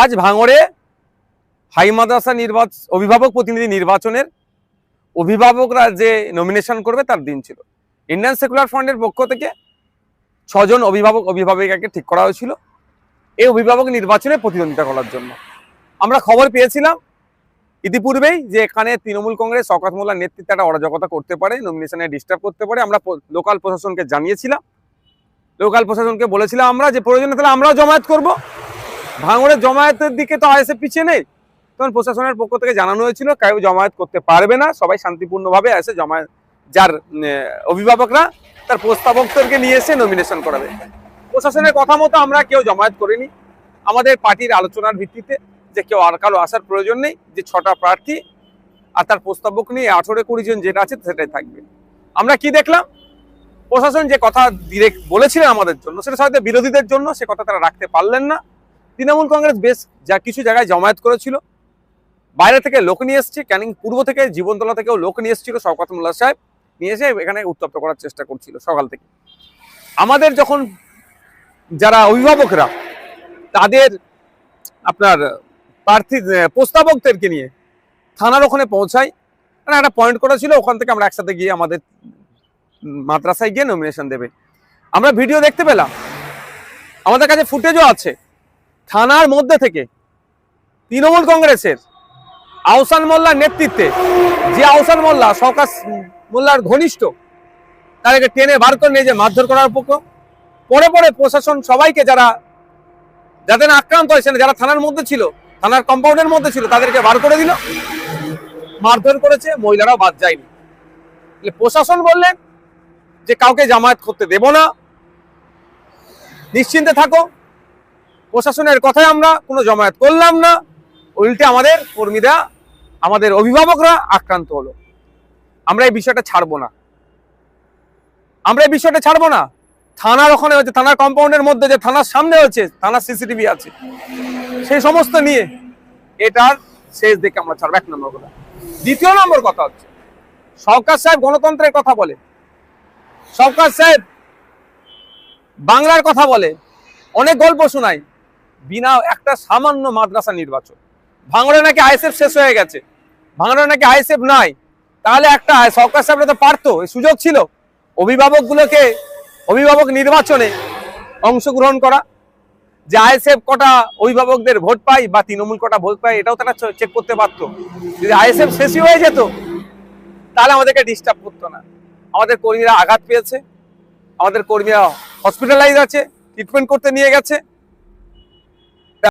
আজ ভাঙড়ে হাই মাদ্রাসা অভিভাবক প্রতিনিধি নির্বাচনের অভিভাবকরা যে নমিনেশন করবে তার দিন ছিল। ইন্ডিয়ান সেকুলার ফ্রন্টের পক্ষ থেকে 6 জন অভিভাবিকাকে ঠিক করা হয়েছিল এই অভিভাবক নির্বাচনে প্রতিদ্বন্দ্বিতা করার জন্য। আমরা খবর পেয়েছিলাম ইতিপূর্বেই যে এখানে তৃণমূল কংগ্রেস শওকত মোল্লার নেতৃত্বে একটা অরাজকতা করতে পারে, নমিনেশনে ডিস্টার্ব করতে পারে। আমরা লোকাল প্রশাসনকে জানিয়েছিলাম, লোকাল প্রশাসনকে বলেছিলাম আমরা যে প্রয়োজনে তাহলে আমরাও জমায়েত করব। ভাঙড়ের জমায়েতের দিকে তো আইএসএফ পিছিয়ে নেই, তখন প্রশাসনের পক্ষ থেকে জানানো হয়েছিল কেউ জমায়েত করতে পারবে না, সবাই শান্তিপূর্ণভাবে এসে জমায়েত, যার অভিভাবকরা তার প্রস্তাবকদেরকে নিয়ে এসে নমিনেশন করাবে। প্রশাসনের কথা মতো আমরা কেউ জমায়েত করিনি। আমাদের পার্টির আলোচনার ভিত্তিতে যে কেউ আর কারো আসার প্রয়োজন নেই, যে 6টা প্রার্থী আর তার প্রস্তাবক নিয়ে 18-20 জন যেটা আছে সেটাই থাকবে। আমরা কি দেখলাম, প্রশাসন যে কথা ডিরেক্ট বলেছিলেন আমাদের জন্য, সেটা হয়তো বিরোধীদের জন্য সে কথা তারা রাখতে পারলেন না। তৃণমূল কংগ্রেস বেশ কিছু জায়গায় জমায়েত করেছিল, বাইরে থেকে লোক নিয়ে এসছে, ক্যানিং পূর্ব থেকে জীবনতলা থেকেও লোক নিয়ে এসেছিল, শওকত মোল্লা সাহেব নিয়ে এসে এখানে উত্তপ্ত করার চেষ্টা করছিল সকাল থেকে। আমাদের যখন যারা অভিভাবকরা তাদের আপনার প্রার্থী প্রস্তাবকদেরকে নিয়ে থানার ওখানে পৌঁছাই, মানে একটা পয়েন্ট করা ছিল, ওখান থেকে আমরা একসাথে গিয়ে আমাদের মাদ্রাসায় গিয়ে নমিনেশন দেবে। আমরা ভিডিও দেখতে পেলাম, আমাদের কাছে ফুটেজও আছে, থানার মধ্যে থেকে তৃণমূল কংগ্রেসের আহসান মোল্লার নেতৃত্বে, যে আহসান মোল্লা শওকত মোল্লার ঘনিষ্ঠ, তাদেরকে টেনে বার করে নিয়ে যে মারধর করার পরে প্রশাসন সবাইকে যাদের আক্রান্ত হয়েছে, যারা থানার মধ্যে ছিল, থানার কম্পাউন্ডের মধ্যে ছিল, তাদেরকে বার করে দিল, মারধর করেছে, মহিলারাও বাদ যায়নি। প্রশাসন বললেন যে কাউকে জামায়াত করতে দেব না, নিশ্চিন্তে থাকো। প্রশাসনের কথায় আমরা কোনো জমায়েত করলাম না, উল্টে আমাদের কর্মীরা, আমাদের অভিভাবকরা আক্রান্ত হলো। আমরা এই বিষয়টা ছাড়বো না, থানার ওখানে হচ্ছে, থানার কম্পাউন্ডের মধ্যে, যে থানার সামনে হচ্ছে, থানার সিসিটিভি আছে, সেই সমস্ত নিয়ে এটার শেষ দেখে আমরা ছাড়বো, 1 নম্বর কথা। 2 নম্বর কথা হচ্ছে, শওকত সাহেব গণতন্ত্রের কথা বলে, শওকত সাহেব বাংলার কথা বলে, অনেক গল্প শোনায়, বিনা একটা সামান্য মাদ্রাসা নির্বাচন, ভাঙড়ে নাকি আইএসএফ শেষ হয়ে গেছে, ভাঙড়ে নাকি আইএসএফ নাই, তাহলে একটা শওকত সাহেবরা তো পারতো, সুযোগ ছিল অভিভাবক নির্বাচনে অংশগ্রহণ করা, যে আইএসএফ কটা অভিভাবকদের ভোট পায় বা তৃণমূল কটা ভোট পায়, এটাও তারা চেক করতে পারত। যদি আইএসএফ শেষই হয়ে যেত তাহলে আমাদেরকে ডিস্টার্ব করতো না। আমাদের কর্মীরা আঘাত পেয়েছে, আমাদের কর্মীরা হসপিটালাইজ আছে, ট্রিটমেন্ট করতে নিয়ে গেছে,